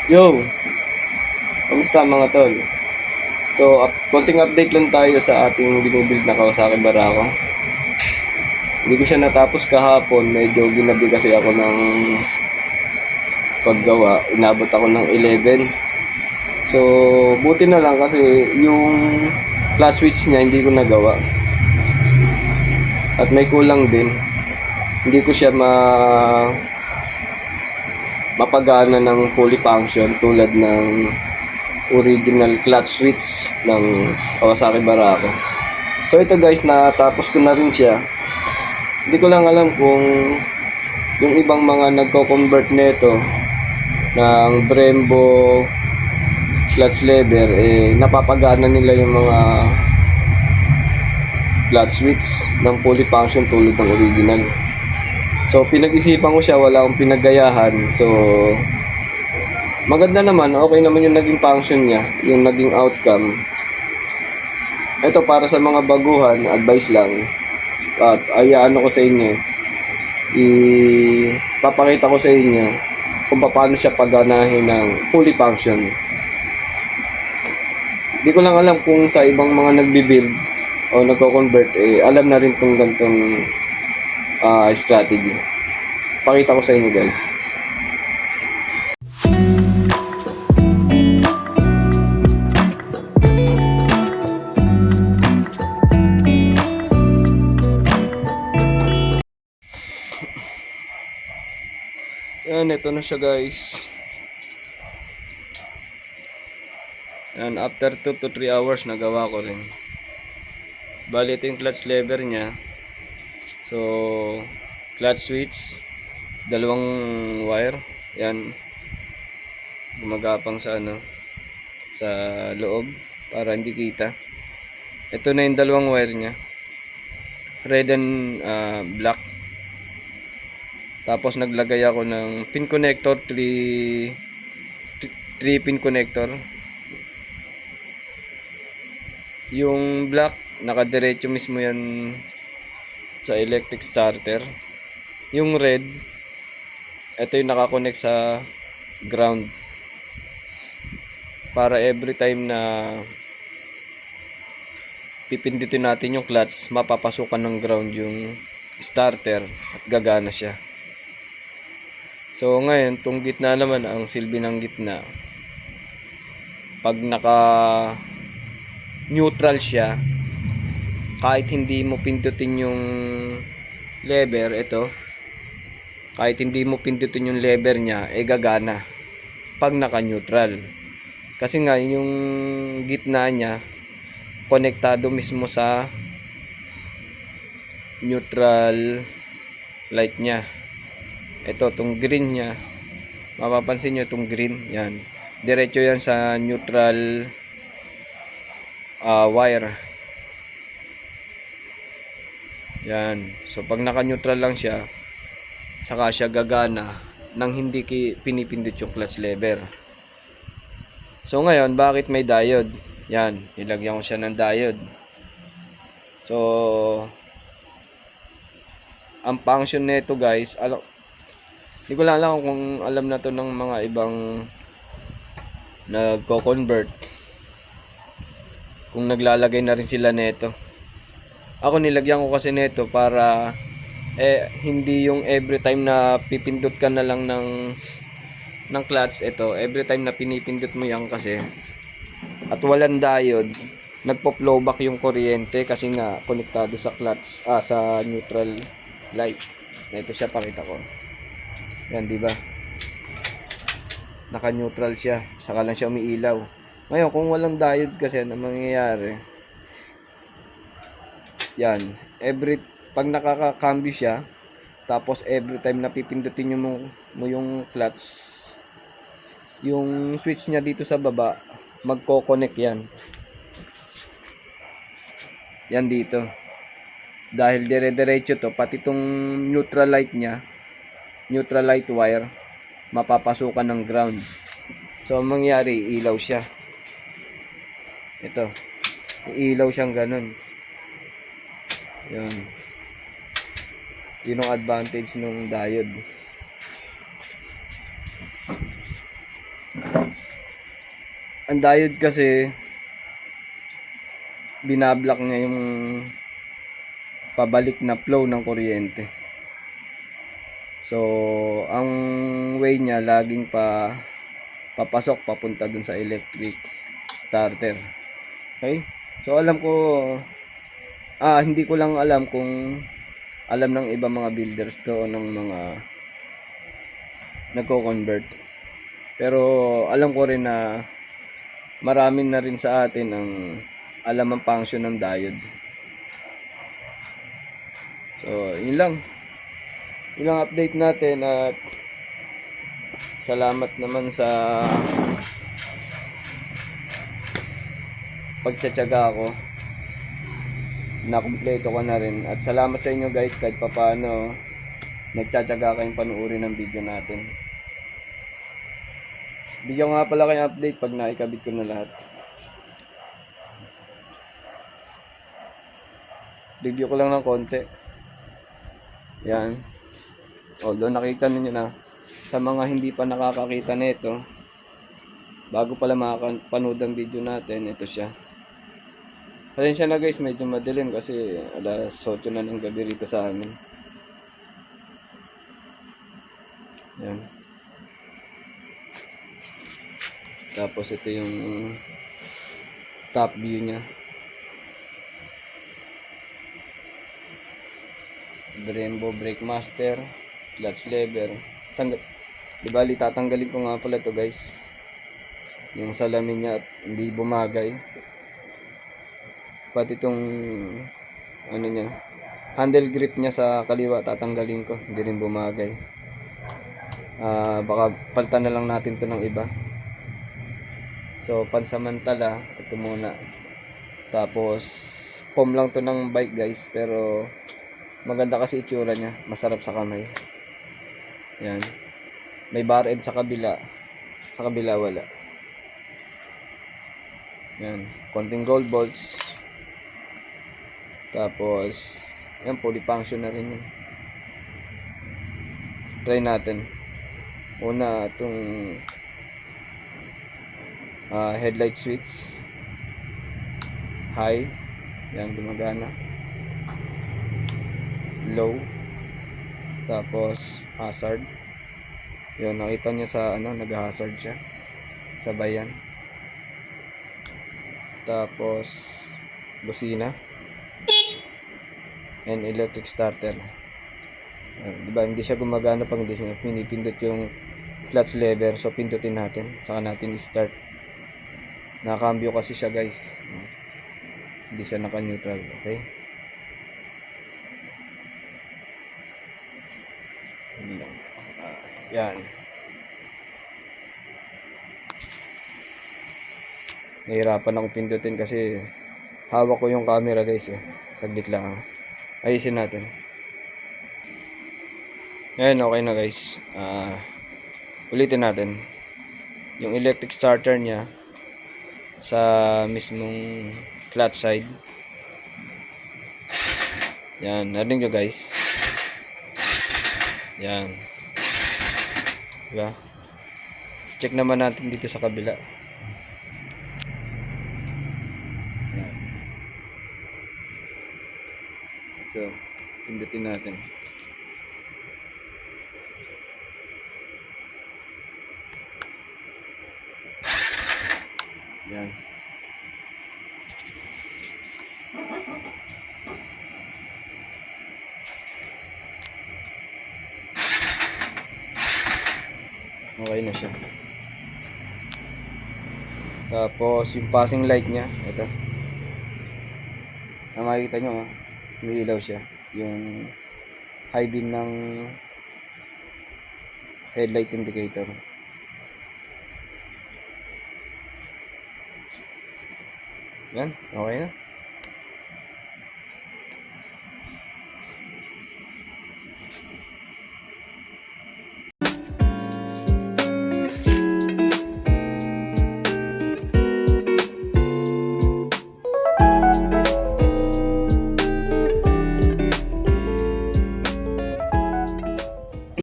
Yo, kamusta mga tol? So, konting update lang tayo sa ating binibuild na Kawasaki Barako. Hindi ko siya natapos kahapon, medyo ginabi kasi ako ng paggawa. Inabot ako ng 11. So, buti na lang kasi yung clutch switch niya hindi ko nagawa. At may kulang din. Hindi ko siya mapagana ng fully function tulad ng original clutch switch ng Kawasaki Barako. So ito guys, natapos ko na rin siya. Hindi ko lang alam kung yung ibang mga nagko-convert nito ng Brembo clutch lever, napapagana nila yung mga clutch switch ng fully function tulad ng original. So pinag-isipan ko siya, wala akong pinagayahan. So maganda naman, okay naman yung naging function niya, yung naging outcome. Ito para sa mga baguhan, advice lang. At ayaano ko sa inyo, ipapakita ko sa inyo kung paano siya paganahin ng fully function. Hindi ko lang alam kung sa ibang mga nagbi-build o nagko-convert, alam na rin tong gantong strategy. Pakita ko sa inyo guys. Yan, ito na siya guys. Yan, after 2 to 3 hours nagawa ko rin. Bali ito yung clutch lever niya. So, clutch switch, dalawang wire. Yan, gumagapang sa sa loob para hindi kita. Ito na yung dalawang wire niya, red and black. Tapos naglagay ako ng pin connector, 3 pin connector. Yung black nakadiretso mismo yan sa electric starter. Yung red, ito yung nakakonect sa ground, para every time na pipindutin natin yung clutch, mapapasukan ng ground yung starter at gagana siya. So ngayon, tong gitna naman, ang silbi ng gitna, pag naka neutral siya, kahit hindi mo pindutin yung lever, kahit hindi mo pindutin yung lever niya, gagana pag naka neutral. Kasi nga yung gitna niya konektado mismo sa neutral light niya. Ito, tong green niya, mapapansin nyo itong green, yan, diretso yan sa neutral wire. Yan, so pag naka neutral lang siya, saka siya gagana nang hindi pinipindot yung clutch lever. So ngayon, bakit may diode? Yan, nilagyan ko siya ng diode. So ang function nito guys, hindi ko lang alam kung alam na to ng mga ibang nagko-convert, kung naglalagay na rin sila neto. Ako nilagyan ko kasi neto para hindi yung every time na pipindot ka na lang ng clutch, ito every time na pinipindot mo yan kasi at walang diode, nagpo-flow back yung kuryente kasi nga konektado sa clutch, sa neutral light. Ito siya, pakita ko. Yan, di ba? Naka-neutral siya, saka lang siya umiilaw. Ngayon, kung walang diode kasi ano mangyayari? Yan, pag nakakakambyo siya, tapos every time na pipindutin mo yung clutch, yung switch niya dito sa baba, magko-connect yan. Yan dito. Dahil dire-diretso to, pati itong neutral light niya, neutral light wire, mapapasukan ng ground. So ang mangyari, ilaw siya. Ito, ilaw siyang ganun. Yun ang advantage ng diode. Ang diode kasi binablock niya yung pabalik na flow ng kuryente. So, ang way niya laging papasok papunta dun sa electric starter. Okay? So, alam ko hindi ko lang alam kung alam ng iba mga builders to o ng mga nagko-convert. Pero alam ko rin na marami na rin sa atin ang alam ang function ng diode. So, yun lang. Yun lang update natin at salamat naman sa pagtsatsaga ko. Nakumpleto ko na rin. At salamat sa inyo guys kahit papaano nagtsatsaga kayong panuorin ng video natin. Bigyan nga pala kayong update pag naikabit ko na lahat. Review ko lang ng konti. Yan. Although nakita ninyo na, sa mga hindi pa nakakakita nito, bago pala makapanood ang video natin, ito siya. Pasensya na guys, medyo madilim kasi alas 8 na ng gabi rito sa amin. Yan. Tapos ito yung top view niya. Brembo brake master, clutch lever. Di bali tatanggalin ko nga pala to guys. Yung salamin niya at hindi bumagay. Pati itong ano niya, handle grip niya sa kaliwa tatanggalin ko, hindi rin bumagay. Baka palitan na lang natin to ng iba. So pansamantala ito muna. Tapos foam lang to ng bike guys, pero maganda kasi itsura niya, masarap sa kamay. Yan. May bar end sa kabila. Sa kabila wala. Yan, konting gold bolts. Tapos yan, fully function na rin yun. Try natin. Una itong headlight switch. High. Yan, gumagana. Low. Tapos hazard. Yun, nakita niyo sa ano, nag-hazard siya. Sabay yan. Tapos busina. And electric starter. Diba, hindi siya gumagana pag hindi siya pinipindot yung clutch lever. So pindutin natin, saka natin i-start. Nakakambyo kasi siya guys. Hindi siya naka-neutral. Okay. Yan. Nahirapan akong pindutin kasi hawak ko yung camera guys eh. Saglit lang. Ayusin natin. Ayan, okay na guys. Ulitin natin. Yung electric starter niya sa mismong clutch side. Yan, narinig nyo guys. Yan. Diba? Check naman natin dito sa kabila. Yan. Ito, pindutin natin. Yan. Okay na siya. Tapos yung passing light niya, ito. Makikita nyo, may ilaw siya. Yung high beam ng headlight indicator. Yan, okay na.